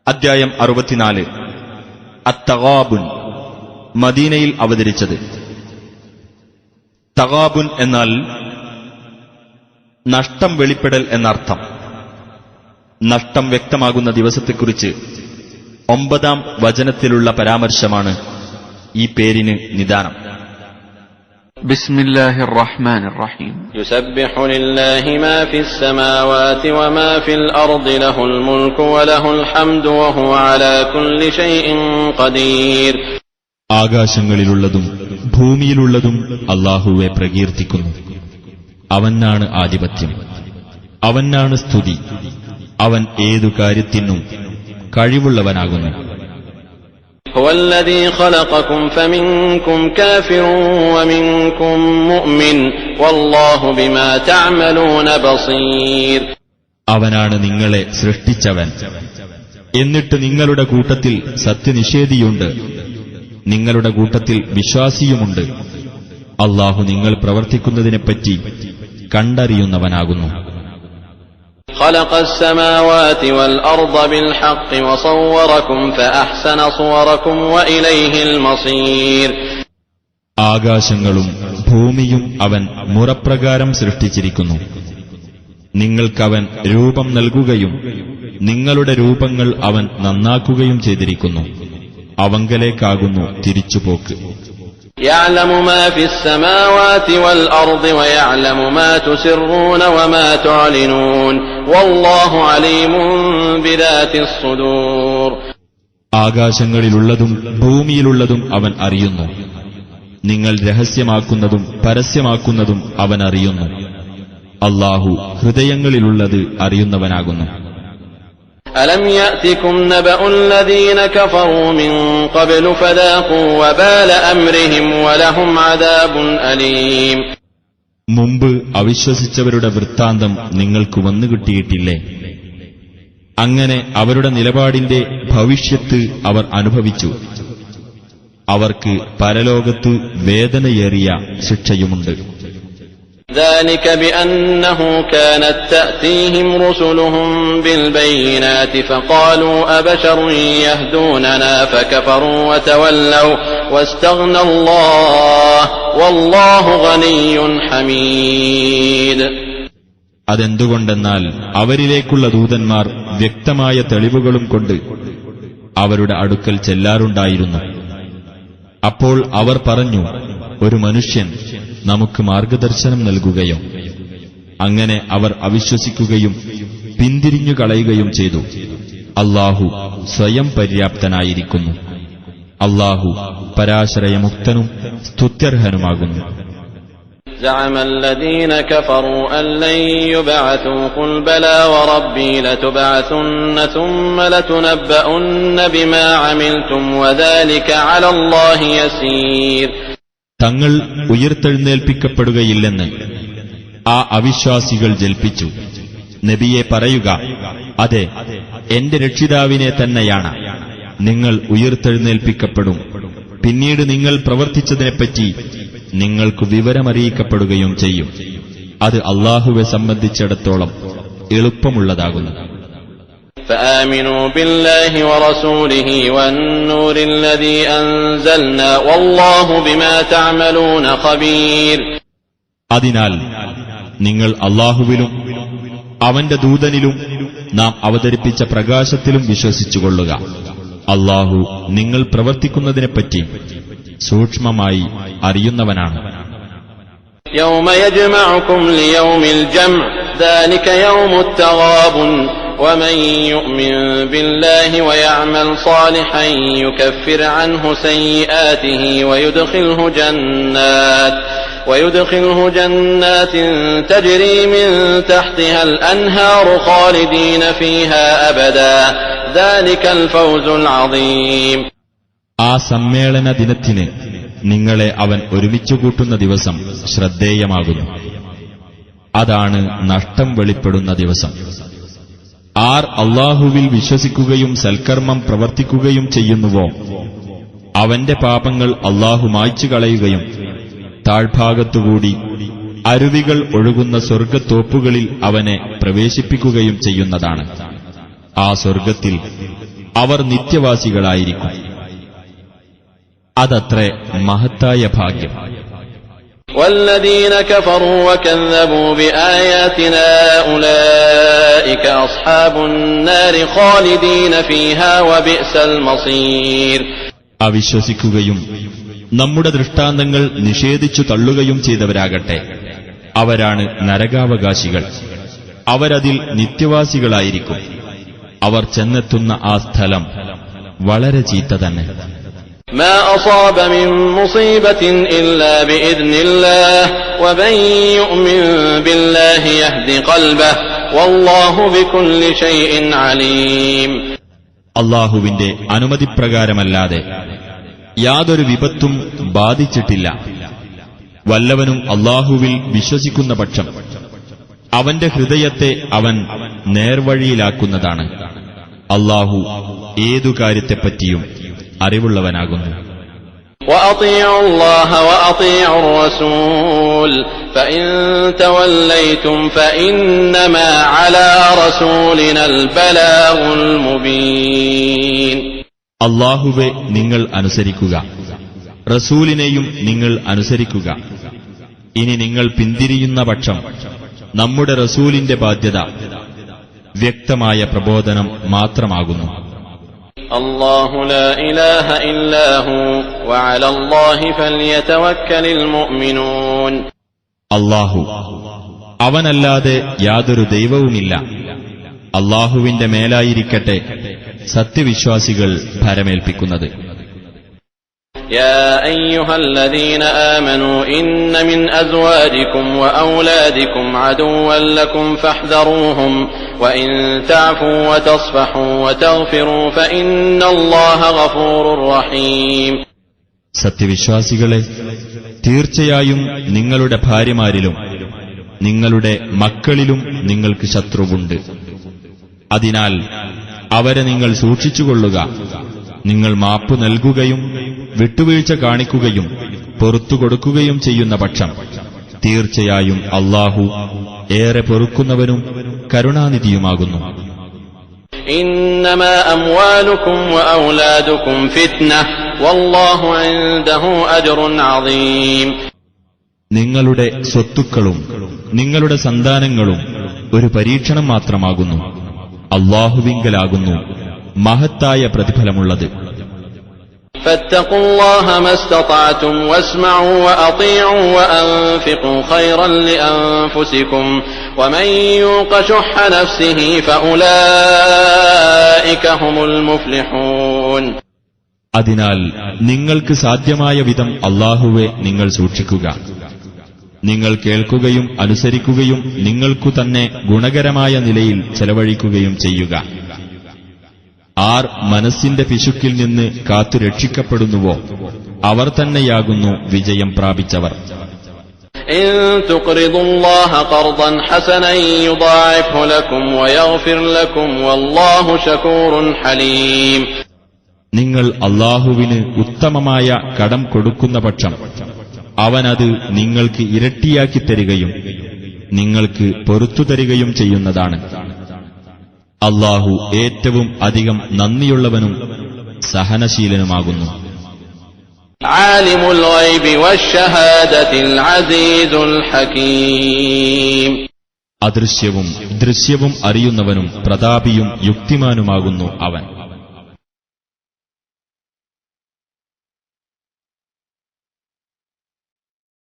അദ്ധ്യായം 64 അത്തഗാബുൻ. മദീനയിൽ അവതരിച്ചത്. തഗാബുൻ എന്നാൽ നഷ്ടം വെളിപ്പെടൽ എന്നർത്ഥം. നഷ്ടം വ്യക്തമാകുന്ന ദിവസത്തെക്കുറിച്ച് 9-ാം വചനത്തിലുള്ള പരാമർശമാണ് ഈ പേരിന് നിദാനം. ബിസ്മില്ലാഹിർ റഹ്മാനിർ റഹീം. യുസബ്ബിഹു ലില്ലാഹി മാ ഫിസ് സമാവാതി വമാ ഫിൽ അർദി ലഹുൽ മുൽക്കു വലഹുൽ ഹംദു വഹുവ അലാ കുല്ലി ഷൈഇൻ ഖദീർ. ആകാശങ്ങളിലുള്ളതും ഭൂമിയിലുള്ളതും അല്ലാഹുവെ പ്രകീർത്തിക്കുന്നു. അവനാണ് ആധിപത്യം, അവനാണ് സ്തുതി, അവൻ ഏതു കാര്യത്തിനും കഴിവുള്ളവനാകുന്നു. ഹുവല്ലദീ ഖലഖകും ഫമിൻകും കാഫിറുൻ വമിൻകും മുഅ്മിൻ വല്ലാഹു ബിമാ തഅമലൂന ബസീർ. അവനാണ് നിങ്ങളെ സൃഷ്ടിച്ചവൻ. എന്നിട്ട് നിങ്ങളുടെ കൂട്ടത്തിൽ സത്യനിഷേധിയുണ്ട്, നിങ്ങളുടെ കൂട്ടത്തിൽ വിശ്വാസിയുമുണ്ട്. അല്ലാഹു നിങ്ങൾ പ്രവർത്തിക്കുന്നതിനെപ്പറ്റി കണ്ടറിയുന്നവനാകുന്നു. خلق السماوات والأرض بالحق وصوركم فأحسن صوركم وإليه المصير. ആകാശങ്ങളും ഭൂമിയും അവൻ മുറപ്രകാരം സൃഷ്ടിച്ചിരിക്കുന്നു. നിങ്ങൾക്കവൻ രൂപം നൽകുകയും നിങ്ങളുടെ രൂപങ്ങൾ അവൻ നന്നാക്കുകയും ചെയ്തിരിക്കുന്നു. അവങ്കലേക്കാകുന്നു തിരിച്ചുപോക്ക്. يعلم ما في السماوات والأرض ويعلم ما تسرون وما تعلنون والله عليم بذات الصدور. ആകാശങ്ങളിലുള്ളതും ഭൂമിയിലുള്ളതും അവൻ അറിയുന്നു. നിങ്ങൾ രഹസ്യമാക്കുന്നതും പരസ്യമാക്കുന്നതും അവൻ അറിയുന്നു. അല്ലാഹു ഹൃദയങ്ങളിലുള്ളത് അറിയുന്നവനാകുന്നു. ألم يأتكم نبأ الذين كفروا من قبل فذاقوا وبال أمرهم ولهم عذاب أليم. മുമ്പ് അവിശ്വസിച്ചവരുടെ വൃത്താന്തം നിങ്ങൾക്ക് വന്നുകിട്ടിയിട്ടില്ലേ? അങ്ങനെ അവരുടെ നിലപാടിന്റെ ഭവിഷ്യത്ത് അവർ അനുഭവിച്ചു. അവർക്ക് പരലോകത്ത് വേദനയേറിയ ശിക്ഷയുമുണ്ട്. ذلك بأنه كانت تأتيهم رسلهم بالبينات فقالوا أبشر يهدوننا فكفروا وتولوا واستغنى الله والله غني حميد. അതെന്തുകൊണ്ടെന്നാൽ അവരിലേക്കുള്ള ദൂതന്മാർ വ്യക്തമായ തെളിവുകളും കൊണ്ട് അവരുടെ അടുക്കൽ ചെല്ലാറുണ്ടായിരുന്നു. അപ്പോൾ അവർ പറഞ്ഞു, ഒരു മനുഷ്യൻ നമുക്ക് മാർഗദർശനം നൽകുകയോ? അങ്ങനെ അവർ അവിശ്വസിക്കുകയും പിന്തിരിഞ്ഞു കളയുകയും ചെയ്തു. അല്ലാഹു സ്വയം പര്യാപ്തനായിരിക്കുന്നു. അല്ലാഹു പരാശ്രയമുക്തനും സ്തുത്യർഹനുമാകുന്നു. زعم الذين كفروا أن لن يبعثوا قل بلى وربي لتبعثن ثم لتنبؤن بما عملتم وذلك على الله يسير. തങ്ങൾ ഉയർത്തെഴുന്നേൽപ്പിക്കപ്പെടുകയില്ലെന്ന് ആ അവിശ്വാസികൾ ജൽപ്പിച്ചു. നബിയെ പറയുക, അതെ, എന്റെ രക്ഷിതാവിനെ തന്നെയാണ്. നിങ്ങൾ ഉയർത്തെഴുന്നേൽപ്പിക്കപ്പെടും. പിന്നീട് നിങ്ങൾ പ്രവർത്തിച്ചതിനെപ്പറ്റി നിങ്ങൾക്ക് വിവരമറിയിക്കപ്പെടുകയും ചെയ്യും. അത് അല്ലാഹുവെ സംബന്ധിച്ചിടത്തോളം എളുപ്പമുള്ളതാകുന്നു. فآمنوا بالله ورسوله والنور الذي أنزلنا والله بما تعملون خبير. അതിനാൽ നിങ്ങൾ അല്ലാഹുവിലും അവന്റെ ദൂതനിലും നാം അവതരിപ്പിച്ച പ്രകാശത്തിലും വിശ്വസിച്ചുകൊള്ളുക. അല്ലാഹു നിങ്ങൾ പ്രവർത്തിക്കുന്നതിനെപ്പറ്റി സൂക്ഷ്മമായി അറിയുന്നവനാണ്. يوم يجمعكم ليوم الجمع ذلك يوم التغابن ومن يؤمن بالله ويعمل صالحا يكفر عنه سيئاته ويدخله جنات تجري من تحتها الأنهار خالدين فيها أبدا ذلك الفوز العظيم. ആ സമ്മേളന ദിനത്തിന് നിങ്ങളെ അവൻ ഒരുമിച്ചുകൂട്ടുന്ന ദിവസം ശ്രദ്ധേയമാകുന്നു. അതാണ് നഷ്ടം വെളിപ്പെടുന്ന ദിവസം. ആർ അല്ലാഹുവിൽ വിശ്വസിക്കുകയും സൽക്കർമ്മം പ്രവർത്തിക്കുകയും ചെയ്യുന്നുവോ അവന്റെ പാപങ്ങൾ അല്ലാഹു മായ്ച്ചു കളയുകയും താഴ്ഭാഗത്തുകൂടി അരുവികൾ ഒഴുകുന്ന സ്വർഗ്ഗത്തോപ്പുകളിൽ അവനെ പ്രവേശിപ്പിക്കുകയും ചെയ്യുന്നതാണ്. ആ സ്വർഗ്ഗത്തിൽ അവർ നിത്യവാസികളായിരിക്കും. അതത്രേ മഹത്തായ ഭാഗ്യം. والذين كفروا وكذبوا بآياتنا أولئك أصحاب النار خالدين فيها وبئس المصير. അവിശ്വസിക്കുകയും നമ്മുടെ ദൃഷ്ടാന്തങ്ങൾ നിഷേധിച്ചു തള്ളുകയും ചെയ്തവരാകട്ടെ, അവരാണ് നരകാവകാശികൾ. അവരതിൽ നിത്യവാസികളായിരിക്കും. അവർ ചെന്നെത്തുന്ന ആ സ്ഥലം വളരെ ചീത്ത തന്നെ. ما أصاب من مصيبة إلا بإذن الله ومن يؤمن بالله يهد قلبه والله بكل شيء عليم. അല്ലാഹുവിന്റെ അനുമതിപ്രകാരമല്ലാതെ യാതൊരു വിപത്തും ബാധിച്ചിട്ടില്ല. വല്ലവനും അല്ലാഹുവിൽ വിശ്വസിക്കുന്ന പക്ഷം അവന്റെ ഹൃദയത്തെ അവൻ നേർവഴിയിലാക്കുന്നതാണ്. അല്ലാഹു ഏതു കാര്യത്തെപ്പറ്റിയും അറിവുള്ളവനാകുന്നു. وأطيعوا الله وأطيعوا الرسول فإن توليتم فإنما على رسولنا البلاغ المبين. അല്ലാഹുവെ നിങ്ങൾ അനുസരിക്കുക, റസൂലിനെയും നിങ്ങൾ അനുസരിക്കുക. ഇനി നിങ്ങൾ പിന്തിരിയുന്ന പക്ഷം നമ്മുടെ റസൂലിന്റെ ബാധ്യത വ്യക്തമായ പ്രബോധനം മാത്രമാകുന്നു. അല്ലാഹു ലാ ഇലാഹ ഇല്ലാ ഹു വഅലാ അല്ലാഹി ഫൽയതവക്കലിൽ മുഅ്മിനൂൻ. അല്ലാഹു, അവനല്ലാതെ യാതൊരു ദൈവവുമില്ല. അല്ലാഹുവിന്റെ മേലായിരിക്കട്ടെ സത്യവിശ്വാസികൾ ഭരമേൽപ്പിക്കുന്നത്. يا أيها الذين آمنوا إن من أزواجكم وأولادكم عدوا لكم فاحذروهم وإن تعفوا وتصفحوا وتغفروا فإن الله غفور رحيم. സത്യവിശ്വാസികളെ, തീർച്ചയായും നിങ്ങളുടെ ഭാര്യമാരിലും നിങ്ങളുടെ മക്കളിലും നിങ്ങൾക്ക് ശത്രുവുണ്ട്. അതിനാൽ അവരെ നിങ്ങൾ സൂക്ഷിച്ചുകൊള്ളുക. നിങ്ങൾ മാപ്പു നൽകുകയും വിട്ടുവീഴ്ച കാണിക്കുകയും പൊറുത്തുകൊടുക്കുകയും ചെയ്യുന്ന പക്ഷം തീർച്ചയായും അല്ലാഹു ഏറെ പൊറുക്കുന്നവനും കരുണാനിധിയുമാകുന്നു. ഇന്നമാ അംവാലുകും വഔലാദുകും ഫിത്നഹ് വല്ലാഹു ഇൻദഹു അജ്റുൻ അദീം. നിങ്ങളുടെ സ്വത്തുക്കളും നിങ്ങളുടെ സന്താനങ്ങളും ഒരു പരീക്ഷണം മാത്രമാകുന്നു. അല്ലാഹുവിങ്കലാകുന്നു മഹത്തായ പ്രതിഫലമുള്ളത്. ഫത്തഖുല്ലാഹ മസ്തതഅതും വസ്മഉ വഅതീഉ വഅൻഫിഖു ഖൈറൻ ലിഅൻഫുസികും വമൻ യൂഖ ശുഹ്ഹ നഫ്സിഹി ഫഉലൈക ഹുമുൽ മുഫ്ലിഹൂൻ. അതിനാൽ നിങ്ങൾക്ക് സാധ്യമായ വിധം അല്ലാഹുവെ നിങ്ങൾ സൂക്ഷിക്കുക. നിങ്ങൾ കേൾക്കുകയും അനുസരിക്കുകയും നിങ്ങൾക്കു തന്നെ ഗുണകരമായ നിലയിൽ ചെലവഴിക്കുകയും ചെയ്യുക. ആർ മനസ്സിന്റെ പിശുക്കിൽ നിന്ന് കാത്തു രക്ഷിക്കപ്പെടുന്നുവോ അവർ തന്നെയാകുന്നു വിജയം പ്രാപിച്ചവർ. ഇൻ തുഖ്രിദുല്ലാഹ ഖർദൻ ഹസനൻ യുദാഇഫു ലക്കും വയഗ്ഫിർ ലക്കും വല്ലാഹു ശകൂറുൻ ഹലീം. നിങ്ങൾ അല്ലാഹുവിന് ഉത്തമമായ കടം കൊടുക്കുന്ന പക്ഷം അവനത് നിങ്ങൾക്ക് ഇരട്ടിയാക്കി തരികയും നിങ്ങൾക്ക് പൊറുത്തു തരികയും ചെയ്യുന്നതാണ്. അല്ലാഹു ഏറ്റവും അധികം നന്ദിയുള്ളവനും സഹനശീലനുമാകുന്നു. ആലിമുൽ ഗൈബി വശ്ശഹാദത്തിൽ അസീസുൽ ഹകീം. അദൃശ്യവും ദൃശ്യവും അറിയുന്നവനും പ്രതാപിയും യുക്തിമാനുമാകുന്നു അവൻ.